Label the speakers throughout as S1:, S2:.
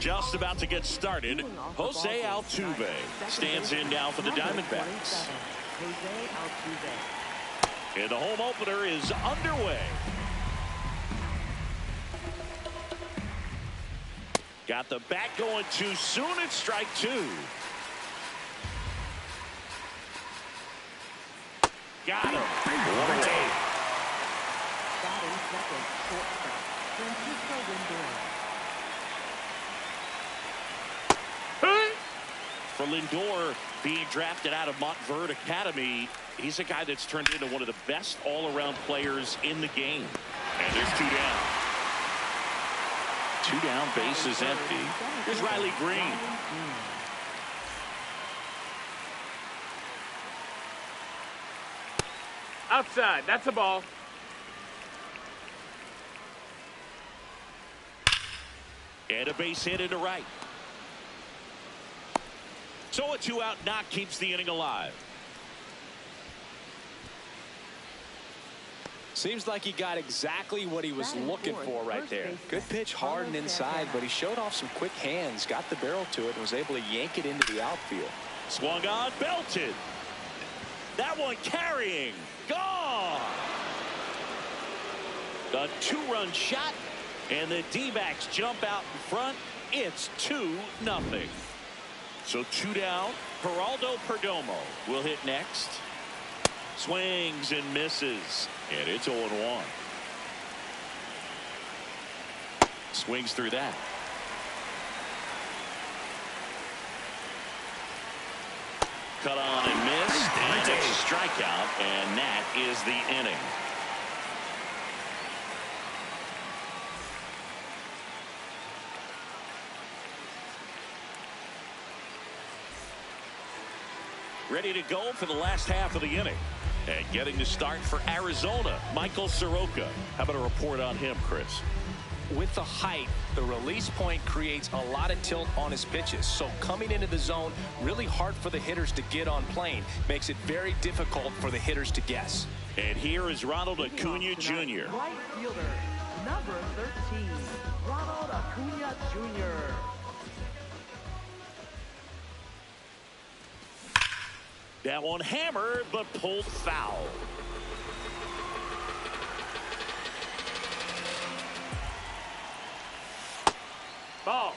S1: just about to get started. Jose Altuve stands in now for the Diamondbacks. And the home opener is underway. Got the bat going too soon. It's strike two. Got him. One away. For Lindor, being drafted out of Montverde Academy, he's a guy that's turned into one of the best all-around players in the game. And there's two down. Two down, base is empty. Here's Riley Green.
S2: Outside, that's a ball.
S1: And a base hit into right. So a two-out knock keeps the inning alive.
S3: Seems like he got exactly what he was looking for right there. Good pitch, hard and inside, but he showed off some quick hands, got the barrel to it, and was able to yank it into the outfield.
S1: Swung on, belted. That one carrying. Gone. A two-run shot, and the D-backs jump out in front. It's 2-0. So two down. Geraldo Perdomo will hit next. Swings and misses. And it's 0-1. Swings through that. Cut on and missed. And a strikeout. And that is the inning. Ready to go for the last half of the inning. And getting the start for Arizona, Michael Soroka. How about a report on him, Chris?
S3: With the height, the release point creates a lot of tilt on his pitches. So coming into the zone, really hard for the hitters to get on plane. Makes it very difficult for the hitters to guess.
S1: And here is Ronald Acuna Jr.
S4: Right fielder, number 13, Ronald Acuna Jr.
S1: That one hammered, but pulled foul.
S2: Ball.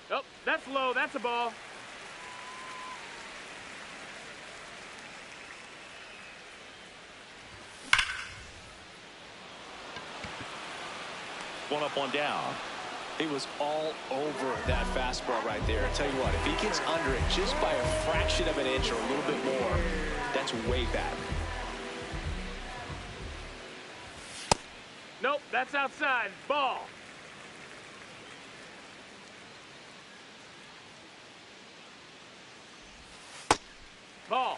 S2: Oh, that's low. That's a ball.
S1: One up, one down.
S3: He was all over that fastball right there. I tell you what, if he gets under it just by a fraction of an inch or a little bit more, that's way bad.
S2: Nope, that's outside. Ball. Ball.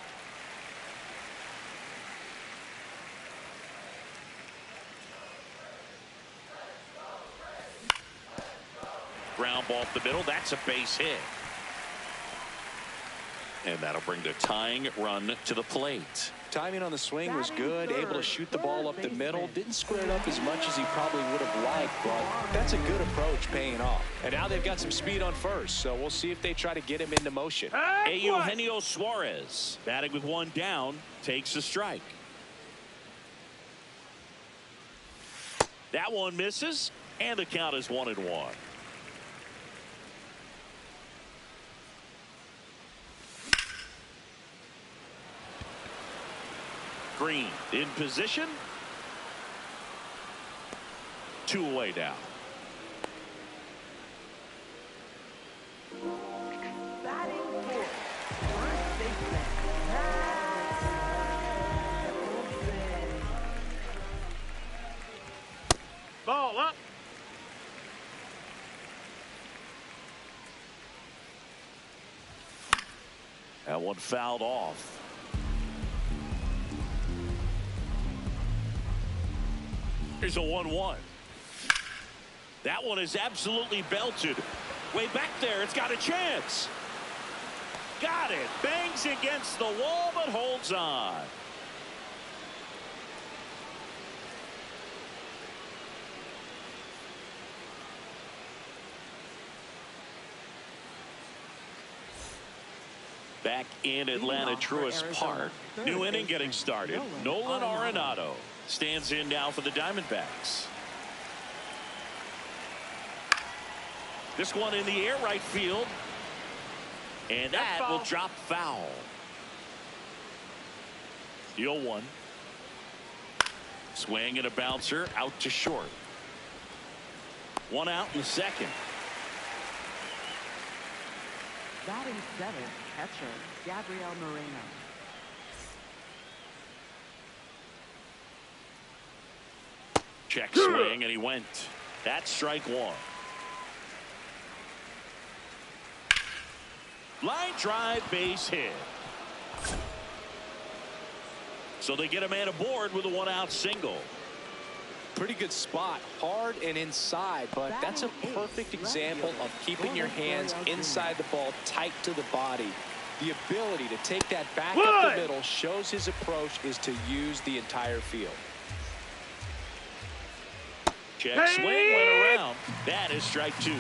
S1: Ground ball up the middle. That's a base hit. And that'll bring the tying run to the plate.
S3: Timing on the swing was good, able to shoot the ball up the middle. Didn't square it up as much as he probably would have liked, but that's a good approach paying off. And now they've got some speed on first, so we'll see if they try to get him into motion.
S1: Eugenio Suarez, batting with one down, takes a strike. That one misses, and the count is 1-1. Green in position. 2 away now.
S4: Batting fourth, first baseman, Matt Olson.
S2: Ball up.
S1: That one fouled off. Here's a 1-1. That one is absolutely belted. Way back there. It's got a chance. Got it. Bangs against the wall, but holds on. Back in Atlanta Truist Park. New inning getting started. Nolan Arenado stands in now for the Diamondbacks. This one in the air right field. And that will drop foul. The 0-1. Swing and a bouncer out to short. One out in the second.
S4: Batting seventh, catcher Gabriel Moreno.
S1: Check swing, and he went. That's strike one. Line drive, base hit. So they get a man aboard with a one-out single.
S3: Pretty good spot, hard and inside, but that's a perfect example of keeping your hands inside the ball, tight to the body. The ability to take that back up the middle shows his approach is to use the entire field.
S1: Check swing, went around. That is strike two.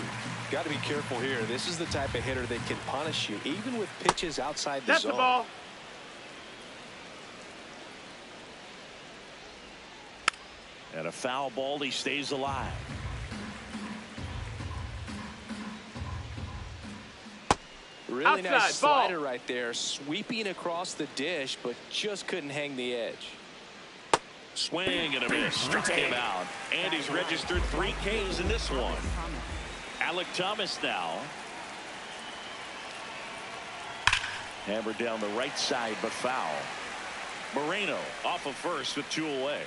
S3: Got to be careful here. This is the type of hitter that can punish you, even with pitches outside the
S2: That's
S3: zone.
S2: the ball.
S1: And a foul ball, he stays alive.
S3: Really
S2: Outside,
S3: nice slider
S2: ball.
S3: right there, sweeping across the dish, but just couldn't hang the edge.
S1: Swing and a miss. Struck him out. And he's registered 3 Ks in this one. Alec Thomas now. Hammered down the right side, but foul. Moreno off of first with 2 away.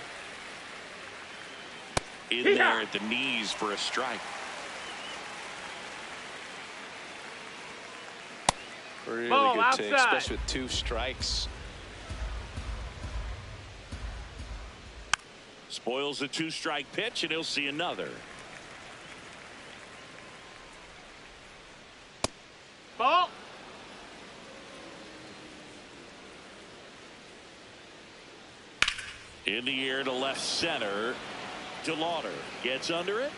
S1: In there at the knees for a strike.
S3: Really
S2: Ball
S3: good take,
S2: outside.
S3: especially with 2 strikes.
S1: Spoils a 2-strike pitch, and he'll see another.
S2: Ball.
S1: In the air to left center. DeLauder gets under it.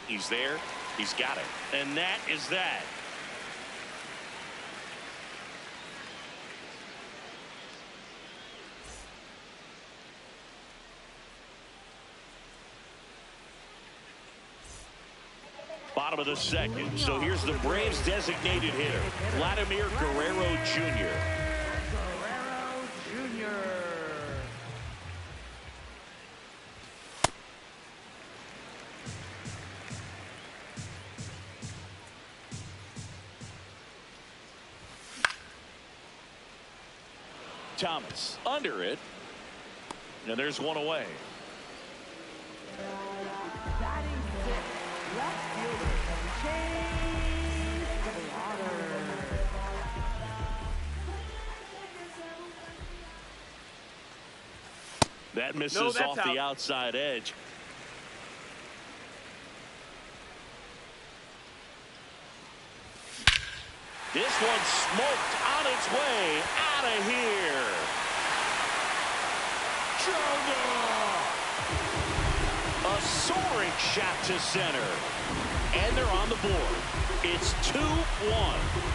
S1: He's there. He's got it. And that is that. Bottom of the second. So here's the Braves designated hitter, Vladimir Guerrero Jr.
S4: Guerrero Jr.
S1: Thomas under it. And there's one away.
S4: Batting sixth, left fielder Chase Slaughter.
S1: That misses
S2: No, that's
S1: off the
S2: out.
S1: outside edge. This one smoked on its way out of here. Jonah! A soaring shot to center. And they're on the board. It's 2-1.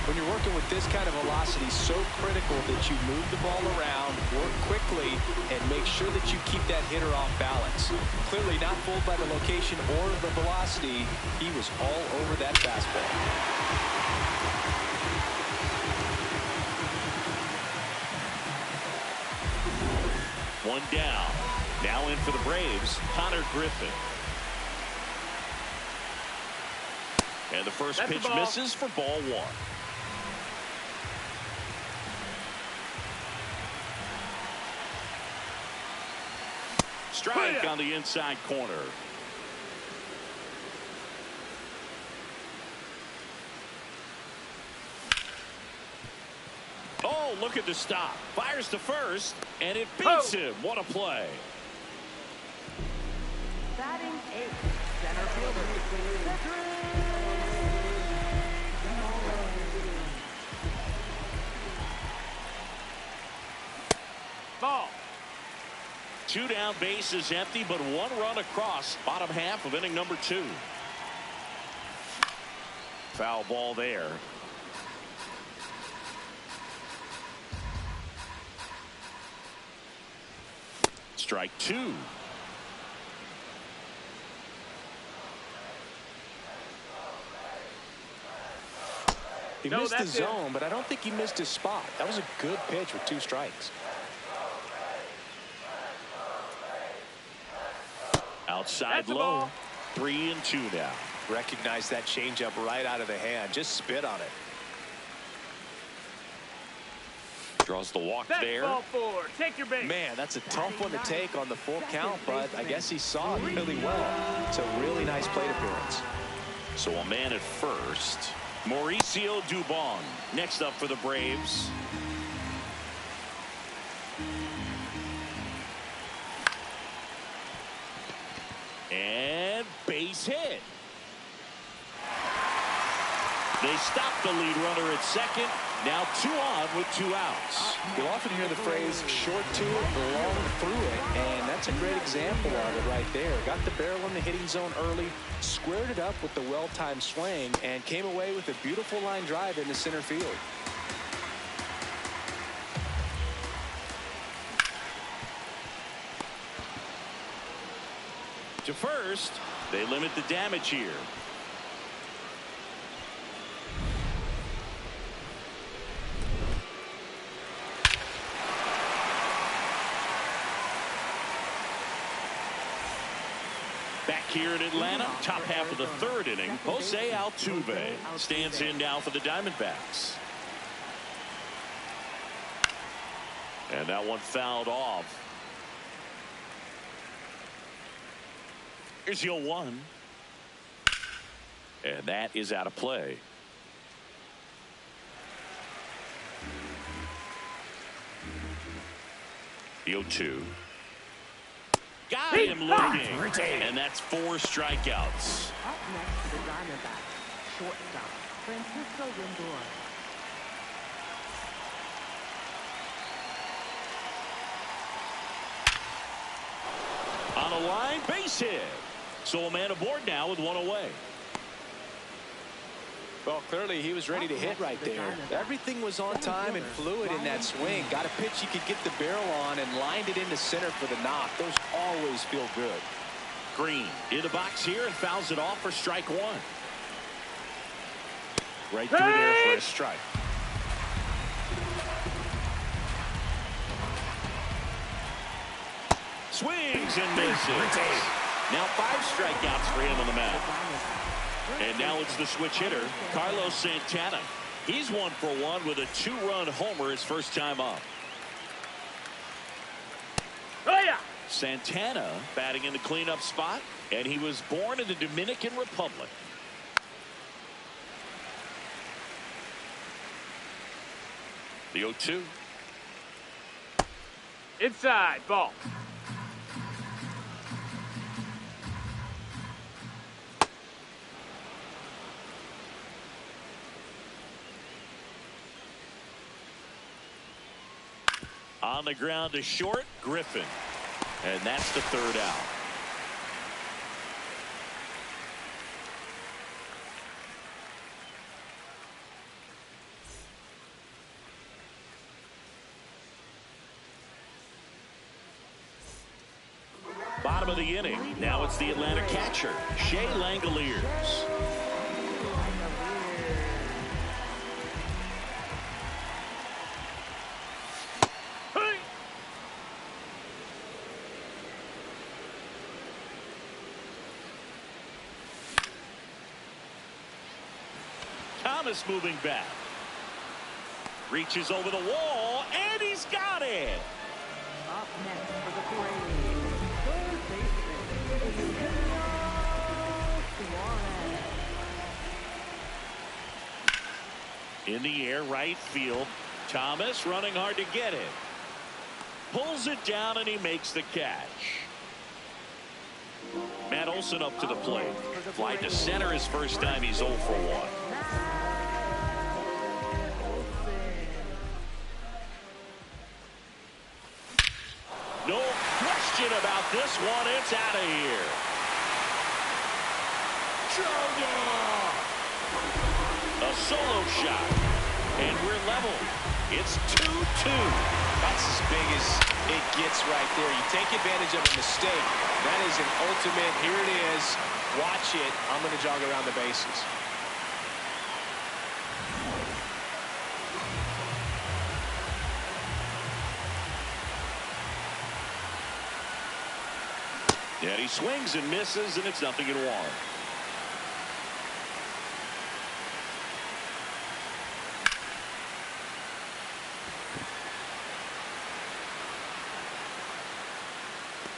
S3: When you're working with this kind of velocity, so critical that you move the ball around, work quickly, and make sure that you keep that hitter off balance. Clearly not fooled by the location or the velocity. He was all over that fastball.
S1: One down. Now in for the Braves, Connor Griffin. And the first
S2: That's the
S1: pitch
S2: ball.
S1: misses for ball 1. Strike on the inside corner. Oh, look at the stop. Fires to first, and it beats him. What a play.
S4: Batting eighth, center fielder Cedric.
S2: Ball.
S1: 2 down, base is empty, but 1 run across bottom half of inning number 2. Foul ball there. strike two.
S3: He missed the zone, but I don't think he missed his spot. That was a good pitch with 2 strikes.
S1: Outside low. 3-2 now.
S3: Recognize that changeup right out of the hand. Just spit on it.
S1: Draws the walk
S2: That's
S1: there.
S2: ball 4. Take your base.
S3: Man, that's a tough one to take on the full count, but I guess he saw it really well. It's a really nice plate appearance.
S1: So a man at first. Mauricio Dubon next up for the Braves. And base hit. They stop the lead runner at second. Now 2 on with 2 outs.
S3: You'll often hear the phrase short to it, long through it, and that's a great example of it right there. Got the barrel in the hitting zone early, squared it up with the well-timed swing, and came away with a beautiful line drive into center field.
S1: To first, they limit the damage here. Back here in Atlanta, top half of the 3rd inning, Jose Altuve stands in now for the Diamondbacks. And that one fouled off. Here's 0-1. And that is out of play. The 0-2. Got him looking. And that's 4 strikeouts.
S4: Up next to the Diamondbacks, shortstop, Francisco Lindor.
S1: On a line, base hit. So a man aboard now with 1 away.
S3: Well, clearly he was ready to hit right there. Everything was on time and fluid in that swing. Got a pitch you could get the barrel on and lined it into center for the knock. Those always feel good.
S1: Green in the box here and fouls it off for strike 1.
S3: Right through there for a strike.
S1: Swings and misses. Now 5 strikeouts for him on the mound. And now it's the switch hitter, Carlos Santana. He's 1 for 1 with a 2-run homer his first time up.
S2: Oh, yeah.
S1: Santana batting in the cleanup spot, and he was born in the Dominican Republic. The 0-2.
S2: Inside, ball.
S1: On the ground to short, Griffin. And that's the 3rd out. Bottom of the inning. Now it's the Atlanta catcher, Shea Langoliers. Thomas moving back. Reaches over the wall, and he's got it.
S4: Up next for the Braves, third baseman, Suarez.
S1: In the air, right field. Thomas running hard to get it. Pulls it down, and he makes the catch. Matt Olson up to the plate. Fly to center his first time. He's 0 for 1. No question about this one. It's out of here. A solo shot. And we're level. It's 2-2.
S3: That's as big as it gets right there. You take advantage of a mistake. That is an ultimate. Here it is. Watch it. I'm going to jog around the bases.
S1: And he swings and misses, and it's 0-1.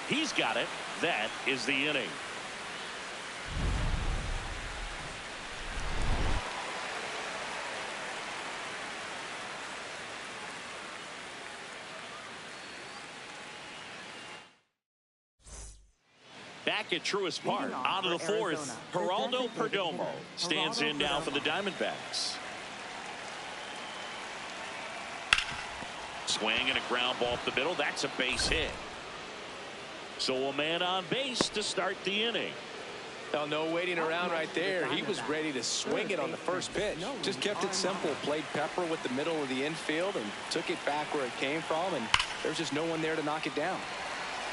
S1: He's got it. That is the inning. Back at Truist Park, on to the fourth, Geraldo Perdomo stands in now for the Diamondbacks. Swing and a ground ball up the middle. That's a base hit. So a man on base to start the inning.
S3: Well, no waiting around right there. He was ready to swing it on the first pitch. Just kept it simple. Played pepper with the middle of the infield and took it back where it came from. And there's just no one there to knock it down.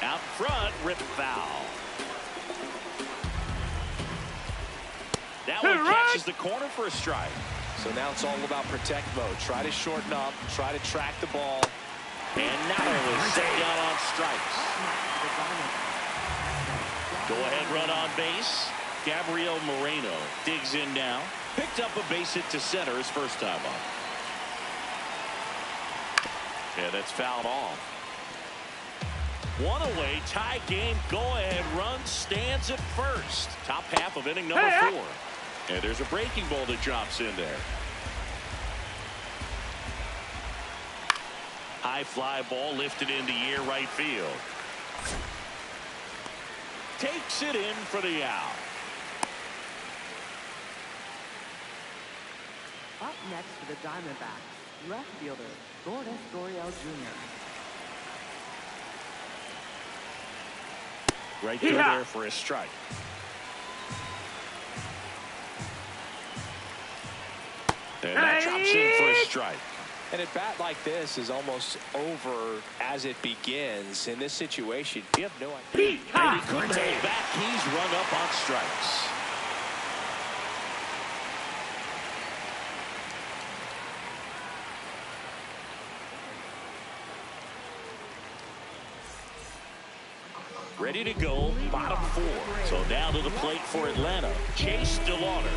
S1: Out front, ripped foul. That one catches the corner for a strike.
S3: So now it's all about protect mode. Try to shorten up. Try to track the ball.
S1: And now is set down on strikes. Go ahead run on base. Gabriel Moreno digs in now. Picked up a base hit to center his first time up. Yeah, that's fouled off. One away, tie game, go ahead run stands at first. Top half of inning number 4. And there's a breaking ball that drops in there. High fly ball lifted into air right field. Takes it in for the out.
S4: Up next for the Diamondbacks, left fielder Lourdes Gurriel Jr.
S1: Right there for a strike. And that drops in for a strike.
S3: And a bat like this is almost over as it begins. In this situation, you have no idea.
S1: And he couldn't hold back. He's run up on strikes. Ready to go, bottom 4. So down to the plate for Atlanta, Chase DeLauder.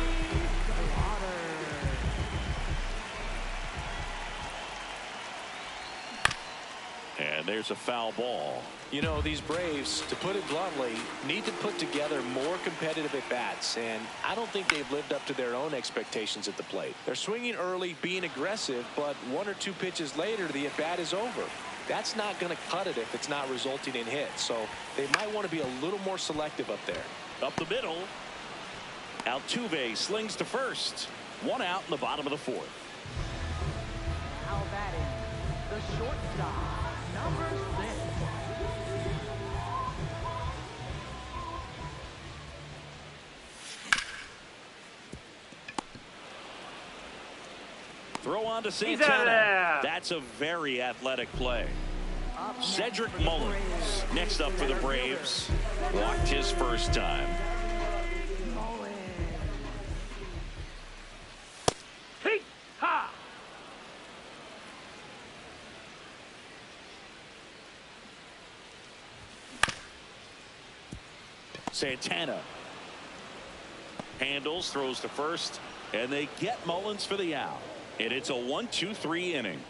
S1: And there's a foul ball.
S3: You know, these Braves, to put it bluntly, need to put together more competitive at-bats, and I don't think they've lived up to their own expectations at the plate. They're swinging early, being aggressive, but 1 or 2 pitches later, the at-bat is over. That's not going to cut it if it's not resulting in hits, so they might want to be a little more selective up there.
S1: Up the middle. Altuve slings to first. 1 out in the bottom of the 4th.
S4: Now batting, the shortstop, number 6.
S1: Throw on to Santana. That's a very athletic play. Cedric Mullins next up for the Braves. Walked his first time. Santana handles, throws to first, and they get Mullins for the out. And it's a 1-2-3 inning.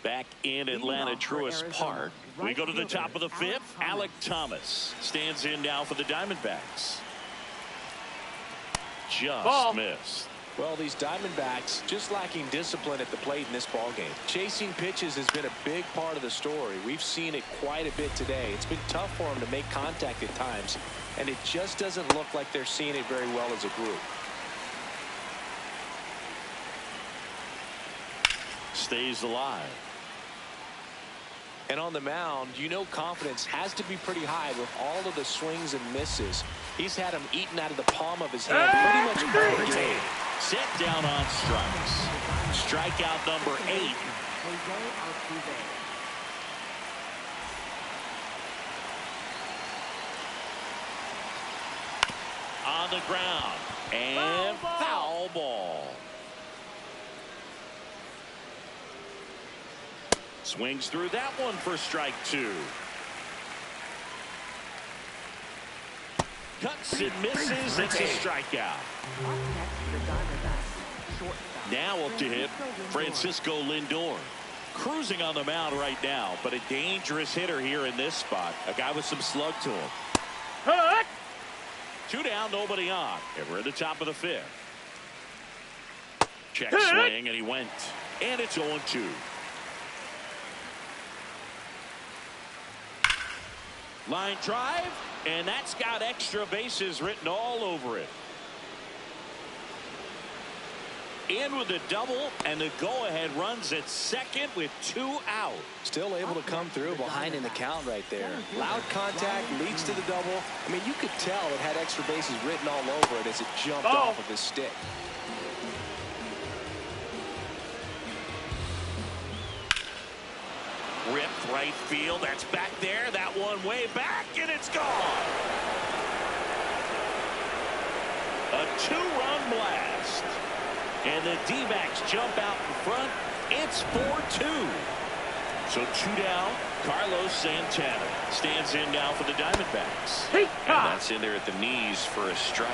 S1: Back in Atlanta, Truist Park. We go to the top of the 5th. Alek Thomas stands in now for the Diamondbacks. Just missed.
S3: Well, these Diamondbacks just lacking discipline at the plate in this ballgame. Chasing pitches has been a big part of the story. We've seen it quite a bit today. It's been tough for them to make contact at times, and it just doesn't look like they're seeing it very well as a group.
S1: Stays alive.
S3: And on the mound, you know confidence has to be pretty high with all of the swings and misses. He's had them eaten out of the palm of his hand pretty much all game.
S1: Set down on strikes. Strikeout number 8. On the ground. And foul ball. Swings through that one for strike 2. Cuts and misses. It's a strikeout. Now up to hit Francisco Lindor. Cruising on the mound right now, but a dangerous hitter here in this spot. A guy with some slug to him. 2 down, nobody on. And we're at the top of the 5th. Check swing, and he went. And it's 0-2. Line drive, and that's got extra bases written all over it. In with a double, and the go-ahead runs at second with 2 out.
S3: Still able to come through behind in the count right there. Loud contact leads to the double. I mean, you could tell it had extra bases written all over it as it jumped off of his stick.
S1: Ripped right field. That's back there. That one way back, and it's gone. A 2-run blast. And the D-backs jump out in front. It's 4-2. So 2 down. Carlos Santana stands in now for the Diamondbacks. And that's in there at the knees for a strike.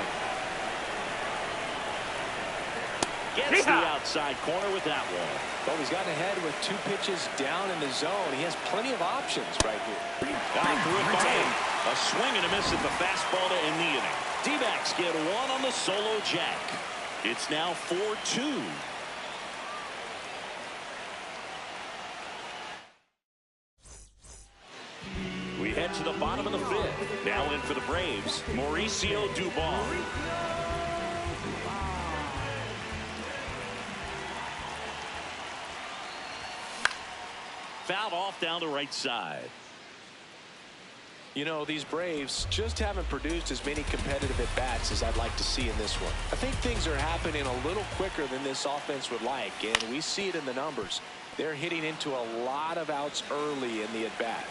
S1: Gets the outside corner with that one.
S3: Well, he's gotten ahead with 2 pitches down in the zone. He has plenty of options right here.
S1: Out through it by him. A swing and a miss at the fastball to end the inning. D-backs get 1 on the solo jack. It's now 4-2. We head to the bottom of the 5th. Now in for the Braves, Mauricio Dubon. Fouled off down the right side.
S3: You know, these Braves just haven't produced as many competitive at-bats as I'd like to see in this one. I think things are happening a little quicker than this offense would like, and we see it in the numbers. They're hitting into a lot of outs early in the at-bat.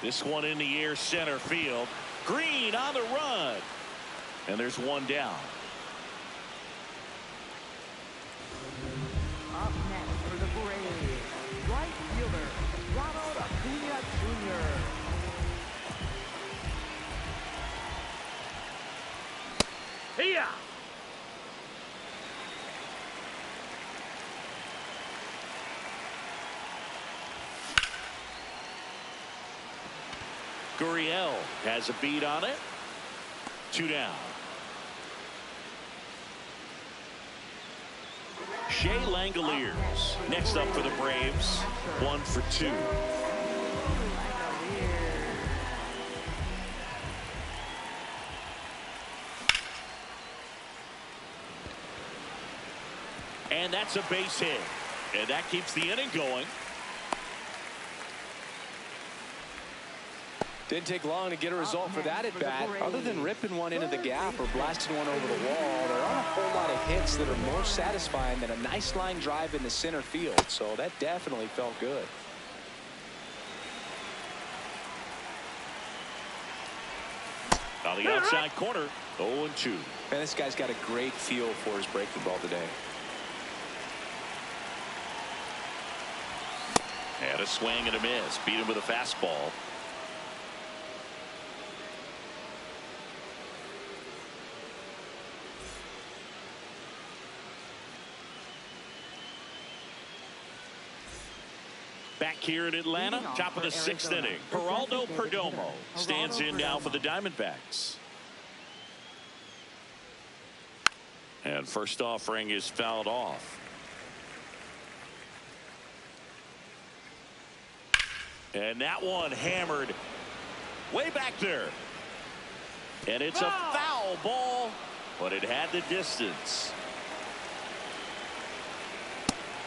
S1: This one in the air center field. Green on the run. And there's 1 down.
S4: Up next for the Braves, right fielder, Ronald Acuna Jr.
S2: Here.
S1: Gurriel has a beat on it. 2 down. Shea Langoliers next up for the Braves. 1 for 2. And that's a base hit. And that keeps the inning going.
S3: Didn't take long to get a result for that at bat. Other than ripping one into the gap or blasting one over the wall, there aren't a whole lot of hits that are more satisfying than a nice line drive into center field. So that definitely felt good.
S1: On the outside corner, 0-2.
S3: Man, this guy's got a great feel for his breaking ball today.
S1: And a swing and a miss. Beat him with a fastball. Back here in Atlanta, top of the 6th inning. Geraldo Perdomo stands in now for the Diamondbacks. And first offering is fouled off. And that one hammered way back there. And it's a foul ball, but it had the distance.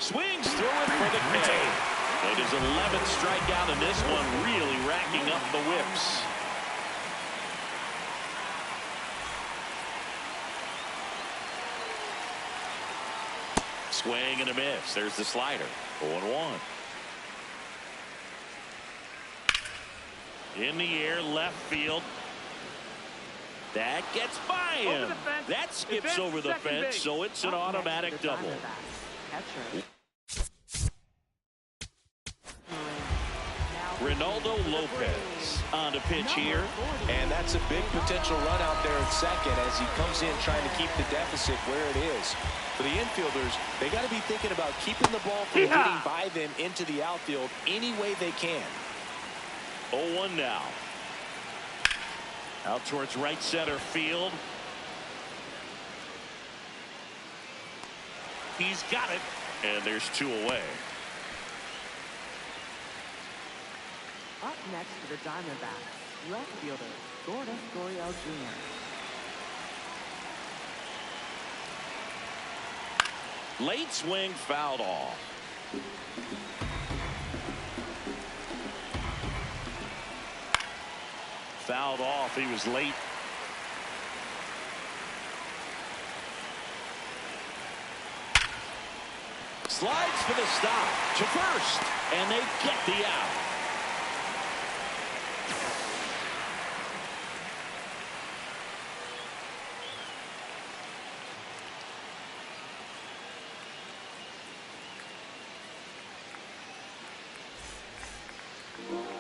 S1: Swings through it for the K. And his 11th strikeout in this one, really racking up the whips. Swing and a miss. There's the slider. 0-1. In the air, left field. That gets by him. That skips over the fence, so it's an automatic double. Ronaldo Lopez on the pitch here.
S3: And that's a big potential run out there at second as he comes in trying to keep the deficit where it is. For the infielders, they got to be thinking about keeping the ball from getting by them into the outfield any way they can.
S1: 0-1 now. Out towards right center field. He's got it. And there's 2 away.
S4: Up next to the Diamondbacks, left fielder Gordon Goriel Jr.
S1: Late swing fouled off. Fouled off. He was late. Slides for the stop to first, and they get the out.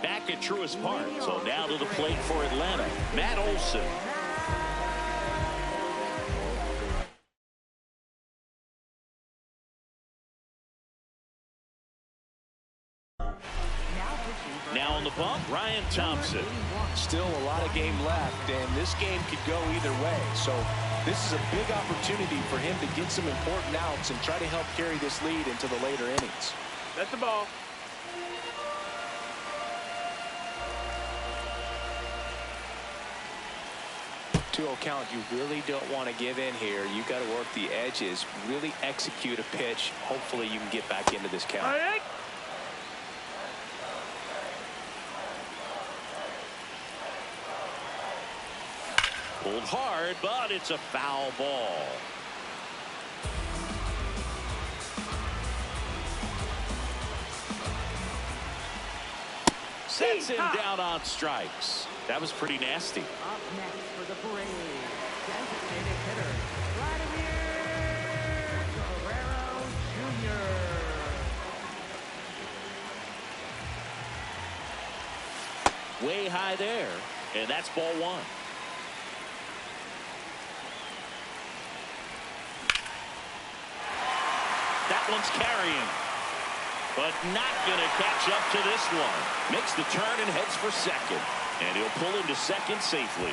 S1: Back at Truist Park, so now to the plate for Atlanta, Matt Olson. Now on the bump, Ryan Thompson.
S3: Still a lot of game left, and this game could go either way. So this is a big opportunity for him to get some important outs and try to help carry this lead into the later innings.
S2: That's the ball.
S3: 2-0 count. You really don't want to give in here. You got to work the edges, really execute a pitch. Hopefully you can get back into this count.
S1: Pulled hard, but it's a foul ball. Sets him down on strikes. That was pretty nasty.
S4: Up next for the Braves, designated hitter Vladimir Guerrero Jr.
S1: Way high there, and that's ball 1. That one's carrying, but not going to catch up to this one. Makes the turn and heads for second, and he'll pull into second safely.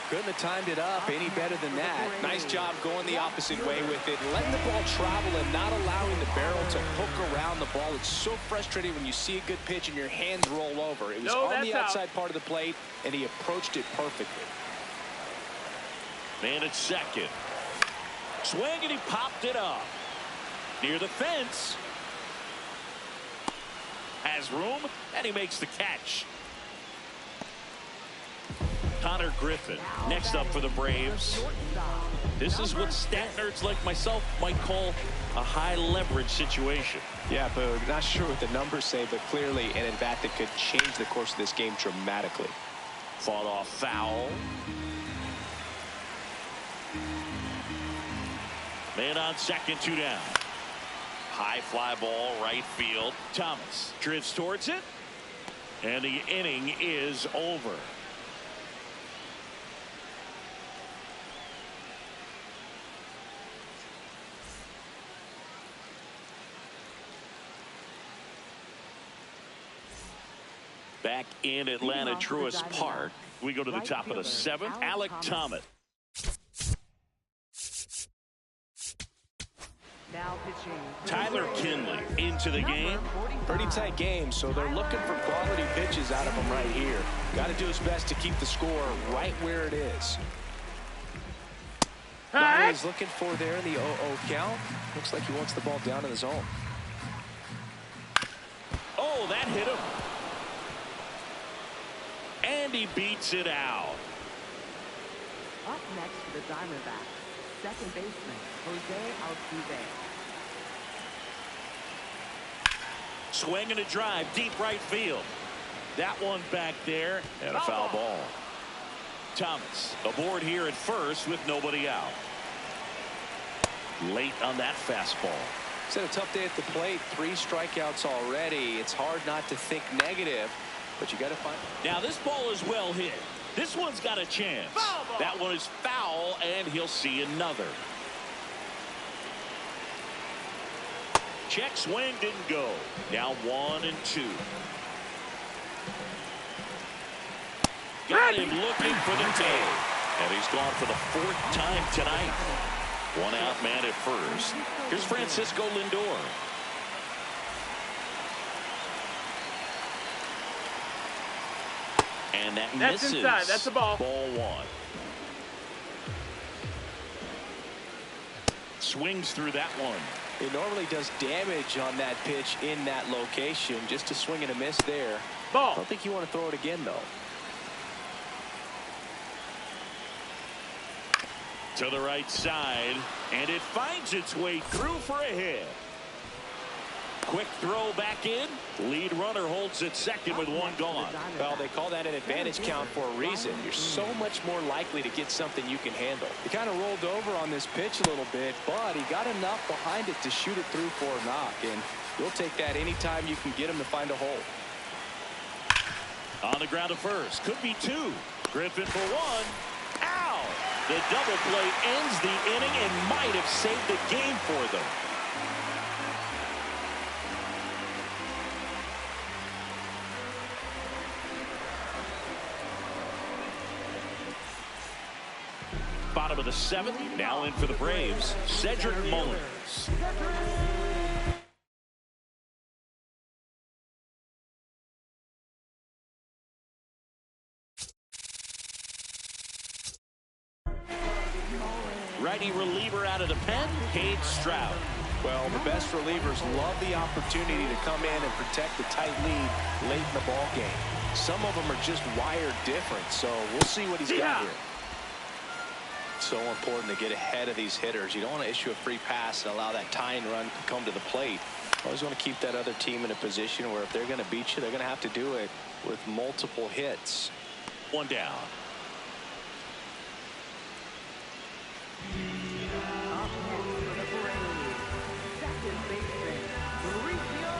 S3: Couldn't have timed it up any better than that. Nice job going the opposite way with it, letting the ball travel and not allowing the barrel to hook around the ball. It's so frustrating when you see a good pitch and your hands roll over. It was on the outside part of the plate, and he approached it perfectly.
S1: Man at second. Swing, and he popped it up. Near the fence. Has room, and he makes the catch. Connor Griffin next up for the Braves. This is what stat nerds like myself might call a high leverage situation.
S3: Yeah, Boog, not sure what the numbers say, but clearly an at-bat that could change the course of this game dramatically.
S1: Fought off foul. Man on second, 2 down. High fly ball, right field. Thomas drifts towards it, and the inning is over. Back in Atlanta, Truist Park, we go to the top of the 7th. Alec Thomas.
S4: Now pitching.
S1: Tyler Kinley into the game.
S3: Pretty tight game, so they're looking for quality pitches out of him right here. Got to do his best to keep the score right where it is.
S2: Hey!
S3: he's looking for there in the 0-0 count. Looks like he wants the ball down in the zone.
S1: Oh, that hit him. And he beats it out.
S4: Up next for the Diamondbacks, second baseman, Jose Altuve.
S1: Swing and a drive, deep right field. That one back there, and a foul ball. Thomas aboard here at first with nobody out. Late on that fastball.
S3: It's had a tough day at the plate. 3 strikeouts already. It's hard not to think negative, but you got to find.
S1: Now this ball is well hit. This one's got a chance. That one is foul, and he'll see another. Check swing didn't go. Now 1-2. Got him looking for the tag. And he's gone for the 4th time tonight. 1 out man at first. Here's Francisco Lindor. And that
S2: That's
S1: misses.
S2: inside. That's a ball.
S1: Ball 1. Swings through that one.
S3: It normally does damage on that pitch in that location. Just a swing and a miss there.
S2: Ball.
S3: I don't think you want to throw it again, though.
S1: To the right side, and it finds its way through for a hit. Quick throw back in. Lead runner holds at second with 1 gone.
S3: Well, they call that an advantage count for a reason. You're so much more likely to get something you can handle. He kind of rolled over on this pitch a little bit, but he got enough behind it to shoot it through for a knock, and you'll take that anytime you can get him to find a hole.
S1: On the ground to first. Could be 2. Griffin for 1. Ow! The double play ends the inning and might have saved the game for them. Bottom of the 7th. Now in for the Braves, Cedric Mullins. Righty reliever out of the pen, Cade Stroud.
S3: Well, the best relievers love the opportunity to come in and protect the tight lead late in the ball game. Some of them are just wired different, so we'll see what he's got here. So important to get ahead of these hitters. You don't want to issue a free pass and allow that tying run to come to the plate. Always want to keep that other team in a position where if they're going to beat you, they're going to have to do it with multiple hits.
S1: 1 down.
S4: Up next for the Braves, second baseman, Mauricio.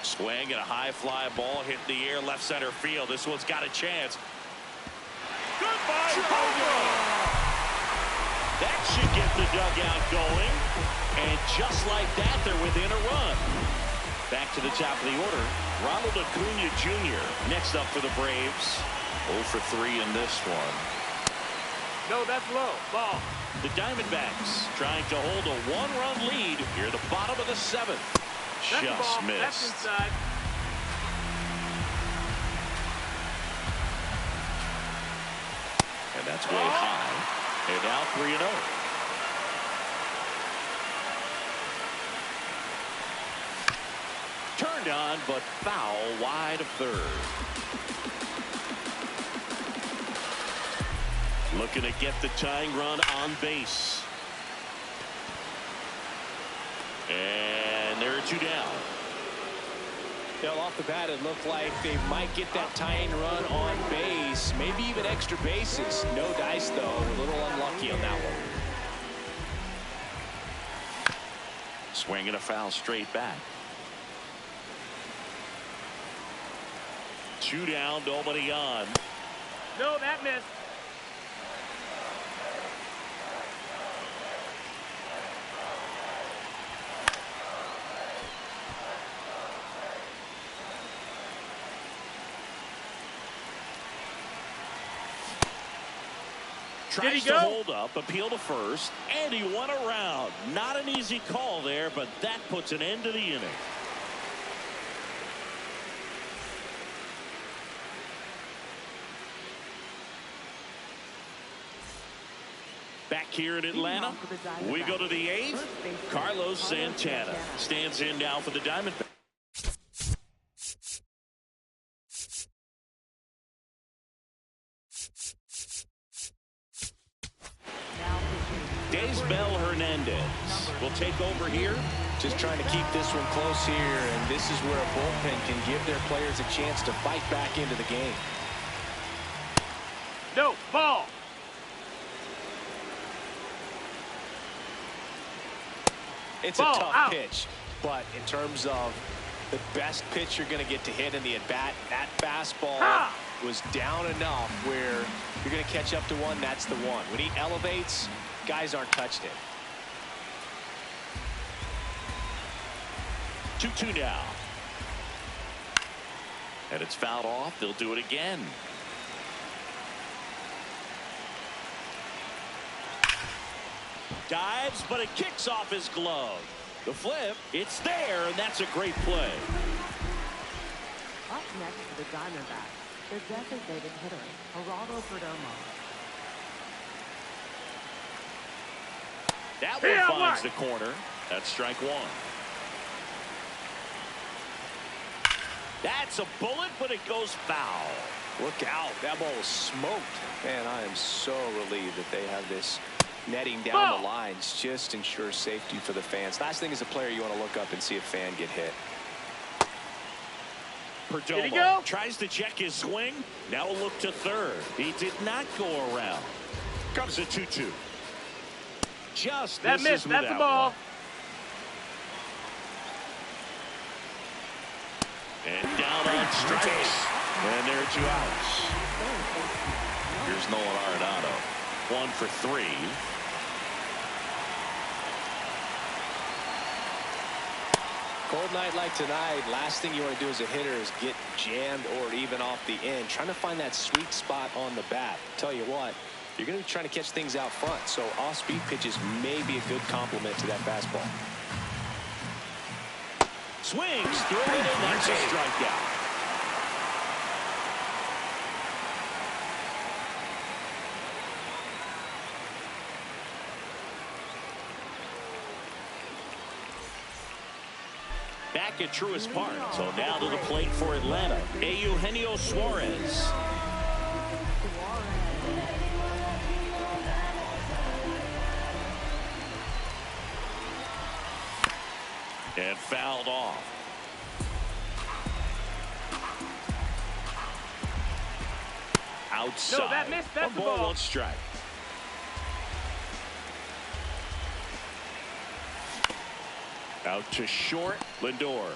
S1: Swing and a high fly ball hit in the air left center field. This one's got a chance. Goodbye, that should get the dugout going. And just like that, they're within a run. Back to the top of the order, Ronald Acuna Jr. next up for the Braves. 0 for 3 in this one.
S2: No, that's low. Ball.
S1: The Diamondbacks trying to hold a 1-run lead here at the bottom of the 7th.
S2: That's a
S1: Just
S2: ball.
S1: missed.
S2: That's inside.
S1: And that's way high. And now 3-0. Turned on, but foul wide of third. Looking to get the tying run on base. And there are 2 down.
S3: Well, off the bat, it looked like they might get that tying run on base, maybe even extra bases. No dice, though. A little unlucky on that one.
S1: Swinging a foul straight back. 2 down, nobody on.
S2: No, that missed.
S1: Tries to hold up, appeal to first, and he went around. Not an easy call there, but that puts an end to the inning. Back here in Atlanta, we go to the 8th. Carlos Santana stands in now for the Diamondbacks. Daysbel Hernandez will take over here.
S3: Just trying to keep this one close here, and this is where a bullpen can give their players a chance to fight back into the game.
S2: No, ball.
S3: It's
S2: Ball,
S3: a tough
S2: out.
S3: pitch, but in terms of the best pitch you're going to get to hit in the at-bat, that fastball was down enough where you're going to catch up to one. That's the one. When he elevates, guys aren't touched it.
S1: 2-2 now. And it's fouled off. They'll do it again. Dives, but it kicks off his glove. The flip, it's there, and that's a great play.
S4: Up next to the Diamondbacks, the designated hitter, Geraldo Perdomo.
S1: That one finds the corner. That's strike one. That's a bullet, but it goes foul.
S3: Look out. That ball was smoked. Man, I am so relieved that they have this netting down the lines. Just ensures safety for the fans. Last thing as a player, you want to look up and see a fan get hit.
S1: Perdomo tries to check his swing. Now a look to third. He did not go around. Comes a 2-2. Just
S2: that missed. That's the ball.
S1: One. And down on strikes. And there are 2 outs. Here's Nolan Arenado. 1 for 3.
S3: Cold night like tonight, last thing you want to do as a hitter is get jammed or even off the end. Trying to find that sweet spot on the bat. Tell you what, you're going to be trying to catch things out front, so off-speed pitches may be a good complement to that fastball.
S1: Swings through it, and that's a strikeout. Back at Truist Park. So now to the plate for Atlanta, Eugenio Suarez. And fouled off. Outside.
S2: No, that missed. That's the ball.
S1: 1 strike. Out to short. Lindor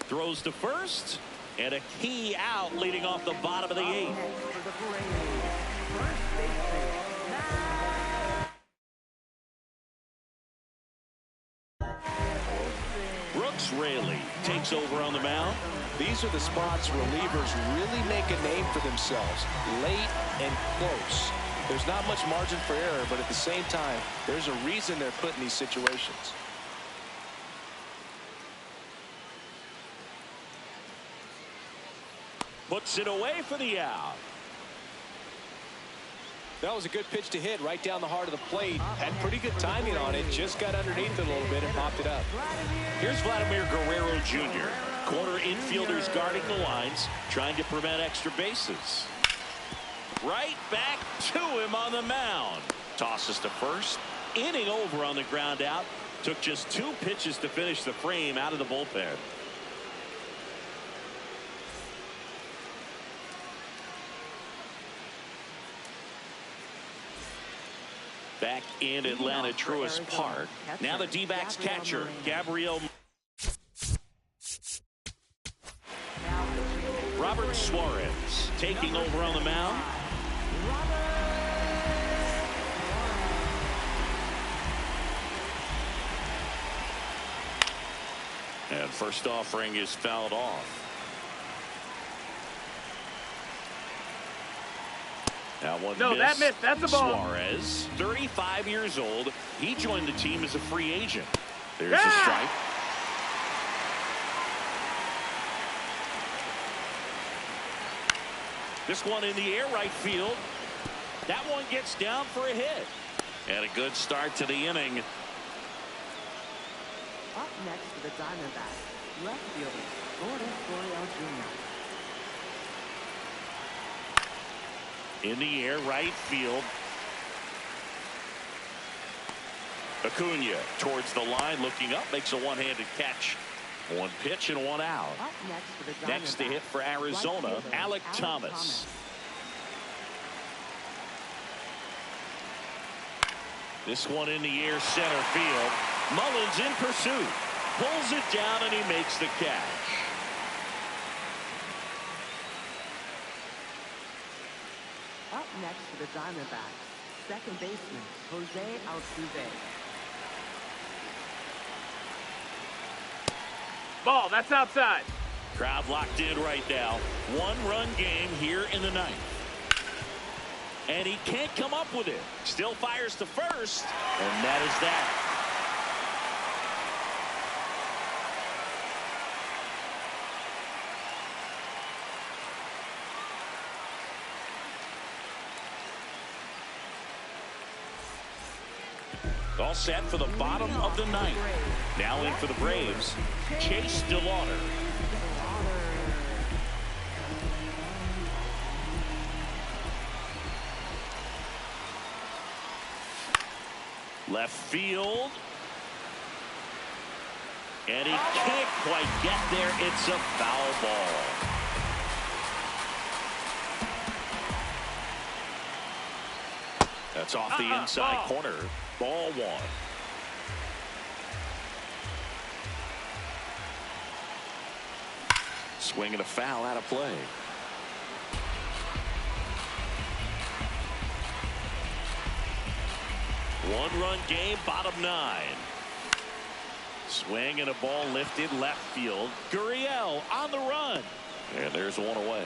S1: throws to first, and a key out leading off the bottom of the 8th. Brooks Raley takes over on the mound.
S3: These are the spots relievers really make a name for themselves. Late and close. There's not much margin for error, but at the same time, there's a reason they're put in these situations.
S1: Puts it away for the out.
S3: That was a good pitch to hit right down the heart of the plate. Had pretty good timing on it. Just got underneath it a little bit and popped it up.
S1: Here's Vladimir Guerrero Jr. Corner infielders guarding the lines, trying to prevent extra bases. Right back to him on the mound. Tosses to first. Inning over on the ground out. Took just 2 pitches to finish the frame out of the bullpen. Back in Atlanta, Truist Park. Now the D-backs catcher, Gabriel. Robert Suarez taking over on the mound. And first offering is fouled off. Now one
S2: no,
S1: miss.
S2: that missed. That's the ball.
S1: Suarez, 35 years old. He joined the team as a free agent. There's a strike. This one in the air, right field. That one gets down for a hit. And a good start to the inning.
S4: Up next for the Diamondbacks, left fielder, Gordon Jr.
S1: In the air, right field. Acuna towards the line, looking up, makes a one-handed catch. One pitch and one out.
S4: Up next for the Diamondbacks,
S1: Next to hit for Arizona,
S4: right fielder,
S1: Alec Thomas. This one in the air, center field. Mullins in pursuit. Pulls it down and he makes the catch.
S4: Up next for the Diamondbacks, second baseman, Jose Altuve.
S2: Ball, that's outside.
S1: Crowd locked in right now. One-run game here in the ninth. And he can't come up with it. Still fires to first. And that is that. All set for the bottom of the ninth. Now in for the Braves, Chase DeLauder. Left field. And he can't quite get there. It's a foul ball. That's off the inside corner. Ball one. Swing and a foul out of play. One-run game, bottom nine. Swing and a ball lifted left field. Gurriel on the run. And there's one away.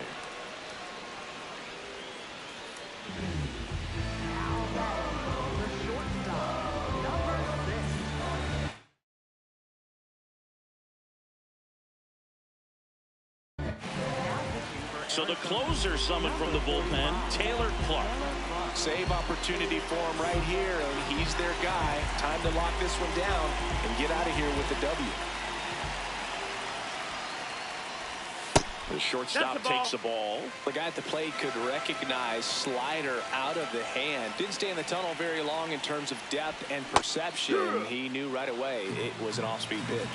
S1: So the closer summoned from the bullpen, Taylor Clark.
S3: Save opportunity for him right here, and he's their guy. Time to lock this one down and get out of here with the W.
S1: The shortstop takes the ball.
S3: The guy at the plate could recognize slider out of the hand. Didn't stay in the tunnel very long in terms of depth and perception. He knew right away it was an off-speed pitch.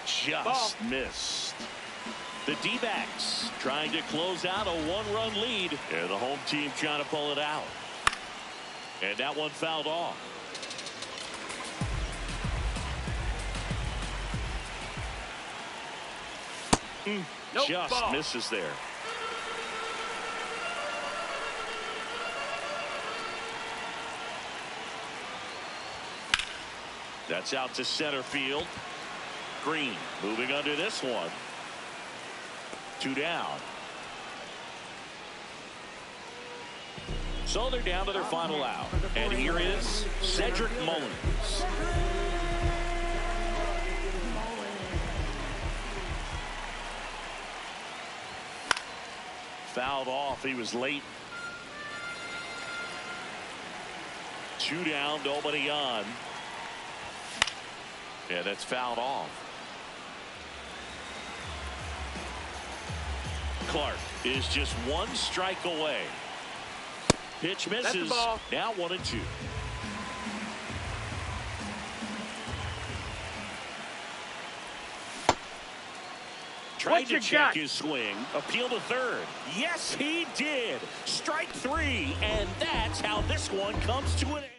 S1: Just missed. The D-backs trying to close out a one-run lead. And the home team trying to pull it out. And that one fouled off. Just misses there. That's out to center field. Green moving under this one. Two down. So they're down to their final out. And here is Cedric Mullins. Fouled off. He was late. Two down, nobody on. Yeah, that's fouled off. Clark is just one strike away. Pitch misses. Now 1-2. Tried to check his swing. Appeal to third. Yes, he did. Strike three. And that's how this one comes to an end.